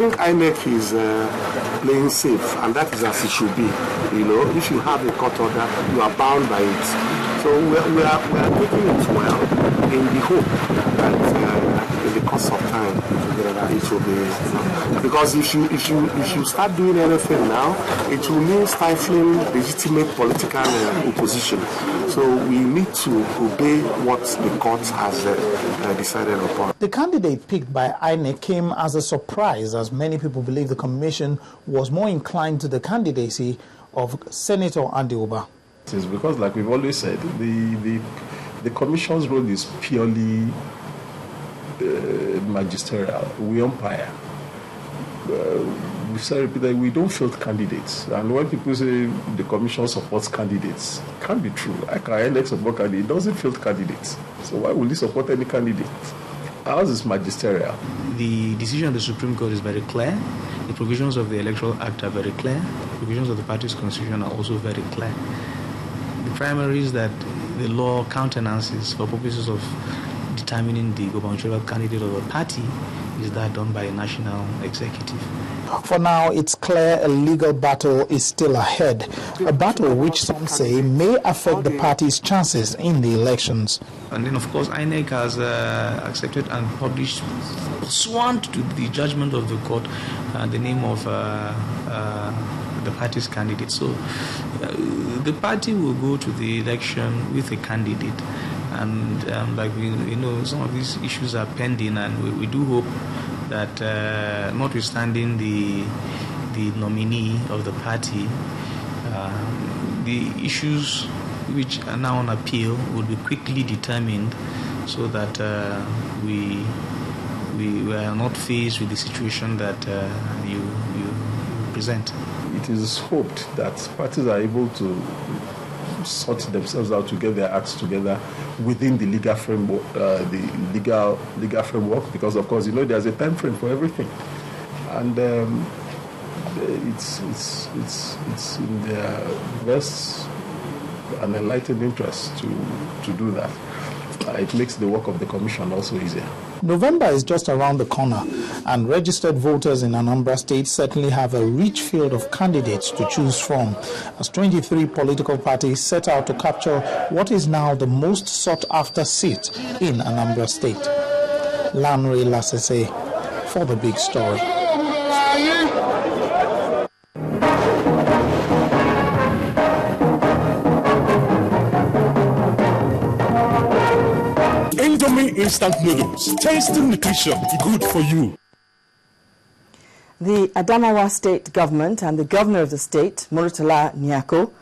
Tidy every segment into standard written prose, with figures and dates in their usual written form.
I think INEC is playing safe, and that is as it should be. You know, if you have a court order, you are bound by it. So we are taking it well in the hope that in the course of time it will be. Because if you start doing anything now, it will mean stifling legitimate political opposition. So we need to obey what the court has decided upon. The candidate picked by INEC came as a surprise, as many people believe the commission was more inclined to the candidacy of Senator Andy Uba. It is because, like we've always said, the commission's role is purely magisterial. We umpire. We say repeatedly, we don't field candidates. And when people say the commission supports candidates, it can't be true. Like our INEC support candidate, it doesn't field candidates. So why will he support any candidate? Ours is magisterial. The decision of the Supreme Court is very clear. The provisions of the Electoral Act are very clear. The provisions of the party's constitution are also very clear. The primaries that the law countenances for purposes of determining the gubernatorial candidate of a party is that done by a national executive. For now, it's clear a legal battle is still ahead, a battle which some say may affect the party's chances in the elections. And then, of course, INEC has accepted and published, pursuant to the judgment of the court, the name of the party's candidate. So the party will go to the election with a candidate. And like we know, some of these issues are pending, and we do hope that notwithstanding the nominee of the party, the issues which are now on appeal will be quickly determined, so that we are not faced with the situation that you present. It is hoped that parties are able to sort themselves out to get their acts together within the legal framework, legal framework, because of course, you know, there's a time frame for everything, and it's in their best and enlightened interest to do that. It makes the work of the commission also easier. November is just around the corner, and registered voters in Anambra State certainly have a rich field of candidates to choose from, as 23 political parties set out to capture what is now the most sought-after seat in Anambra State. Lanre Lasese for The Big Story. Instant noodles, tasty nutrition, good for you. The Adamawa State government and the governor of the state, Murtala Nyako,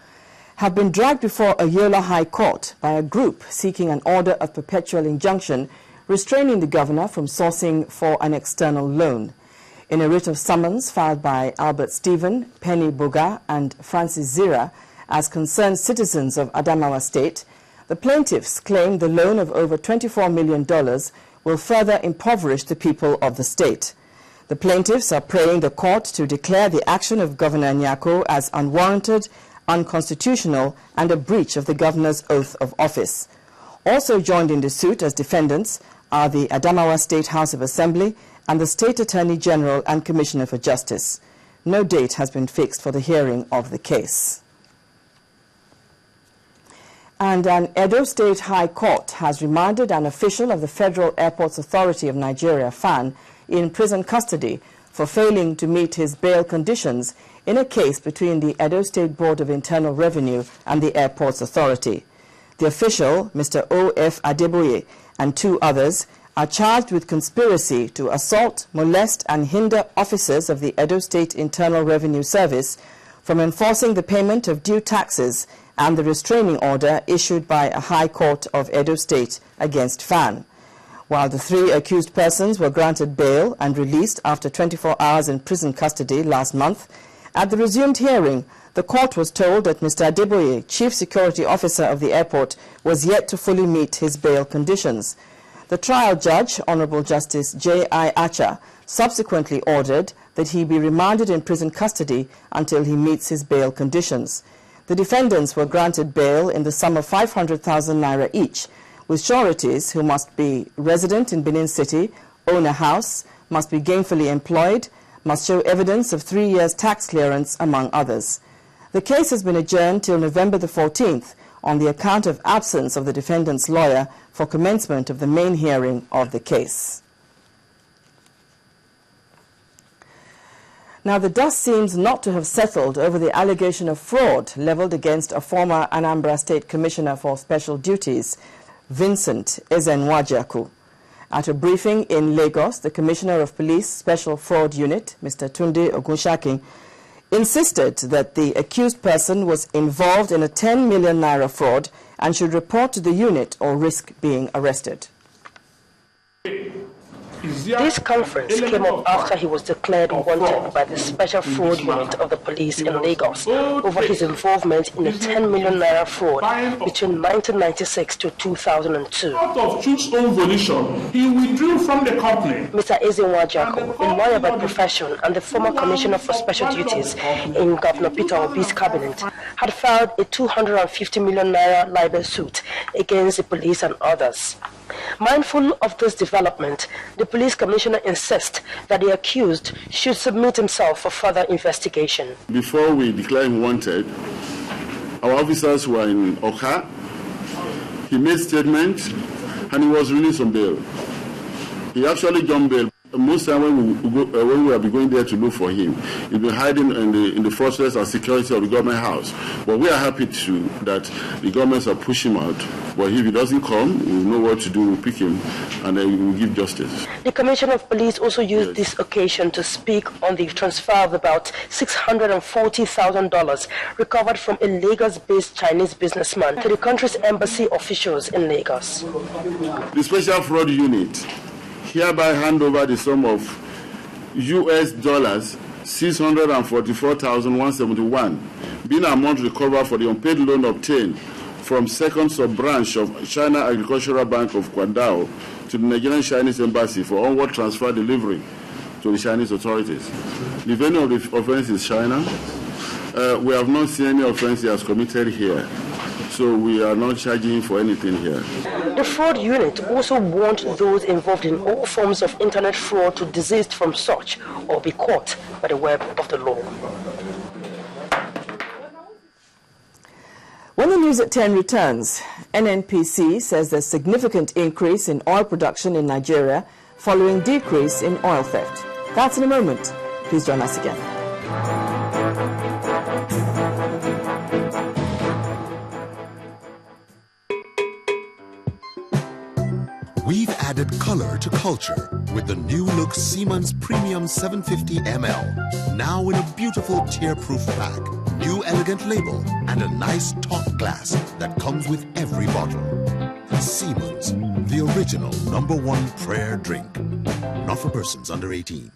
have been dragged before a Yola High Court by a group seeking an order of perpetual injunction restraining the governor from sourcing for an external loan. In a writ of summons filed by Albert Stephen, Penny Boga and Francis Zira as concerned citizens of Adamawa State, the plaintiffs claim the loan of over $24 million will further impoverish the people of the state. The plaintiffs are praying the court to declare the action of Governor Nyako as unwarranted, unconstitutional, and a breach of the governor's oath of office. Also joined in the suit as defendants are the Adamawa State House of Assembly and the State Attorney General and Commissioner for Justice. No date has been fixed for the hearing of the case. And an Edo State High Court has remanded an official of the Federal Airports Authority of Nigeria, FAN, in prison custody for failing to meet his bail conditions in a case between the Edo State Board of Internal Revenue and the Airports Authority. The official, Mr. O.F. Adeboye, and two others are charged with conspiracy to assault, molest, and hinder officers of the Edo State Internal Revenue Service from enforcing the payment of due taxes and the restraining order issued by a High Court of Edo State against FAN. While the three accused persons were granted bail and released after 24 hours in prison custody last month, at the resumed hearing, the court was told that Mr. Adeboye, Chief Security Officer of the airport, was yet to fully meet his bail conditions. The trial judge, Honorable Justice J.I. Acha, subsequently ordered that he be remanded in prison custody until he meets his bail conditions. The defendants were granted bail in the sum of 500,000 naira each, with sureties who must be resident in Benin City, own a house, must be gainfully employed, must show evidence of 3 years tax clearance, among others. The case has been adjourned till November the 14th on the account of absence of the defendant's lawyer for commencement of the main hearing of the case. Now, the dust seems not to have settled over the allegation of fraud leveled against a former Anambra State Commissioner for Special Duties, Vincent Ezenwajaku. At a briefing in Lagos, the Commissioner of Police Special Fraud Unit, Mr. Tunde Ogunshakin, insisted that the accused person was involved in a 10 million naira fraud and should report to the unit or risk being arrested. This conference came up after he was declared wanted by the Special Fraud Unit of the police in Lagos over his involvement in a 10 million naira fraud between 1996 to 2002. Out of Chu's own volition, he withdrew from the company. Mr. Ezenwajaku, a lawyer by profession and the former Commissioner for Special Duties in Governor Peter Obi's cabinet, had filed a 250 million naira libel suit against the police and others. Mindful of this development, the police commissioner insists that the accused should submit himself for further investigation. Before we declare him wanted, our officers were in Oka. He made statements and he was released on bail. He actually jumped bail. Most time when we will be going there to look for him, he'll be hiding in the fortress and security of the government house. But we are happy that the governments are pushing him out. But if he doesn't come, we'll know what to do. We'll pick him and then we will give justice. The Commissioner of Police also used this occasion to speak on the transfer of about $640,000 recovered from a Lagos-based Chinese businessman to the country's embassy officials in Lagos. The Special Fraud Unit hereby hand over the sum of US dollars 644,171, being an amount recovered for the unpaid loan obtained from second sub-branch of China Agricultural Bank of Kwandao to the Nigerian Chinese Embassy for onward transfer delivery to the Chinese authorities. The venue of the offense is China. We have not seen any offense he has committed here, so we are not charging for anything here. The fraud unit also warned those involved in all forms of internet fraud to desist from such or be caught by the web of the law. When the news at 10 returns, NNPC says there's significant increase in oil production in Nigeria following decrease in oil theft. That's in a moment. Please join us again. We've added color to culture with the new look Siemens Premium 750 ml. Now in a beautiful tear-proof pack, new elegant label, and a nice top glass that comes with every bottle. Siemens, the original #1 prayer drink. Not for persons under 18.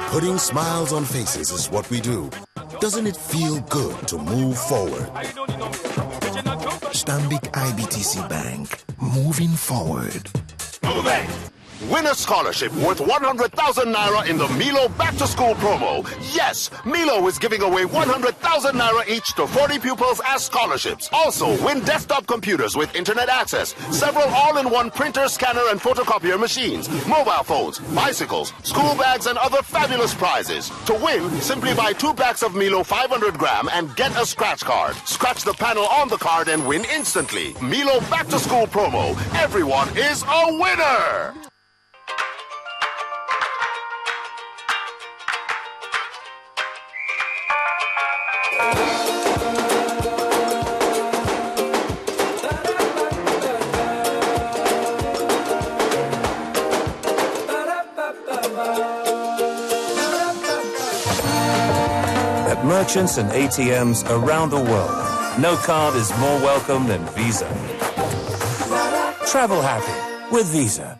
Putting smiles on faces is what we do. Doesn't it feel good to move forward? Stanbic IBTC Bank, moving forward. Moving! Win a scholarship worth 100,000 naira in the Milo Back to School promo. Yes, Milo is giving away 100,000 naira each to 40 pupils as scholarships. Also, win desktop computers with internet access, several all-in-one printer, scanner, and photocopier machines, mobile phones, bicycles, school bags, and other fabulous prizes. To win, simply buy 2 packs of Milo 500 gram and get a scratch card. Scratch the panel on the card and win instantly. Milo Back to School promo. Everyone is a winner! At merchants and ATMs around the world, no card is more welcome than Visa. Travel happy with Visa.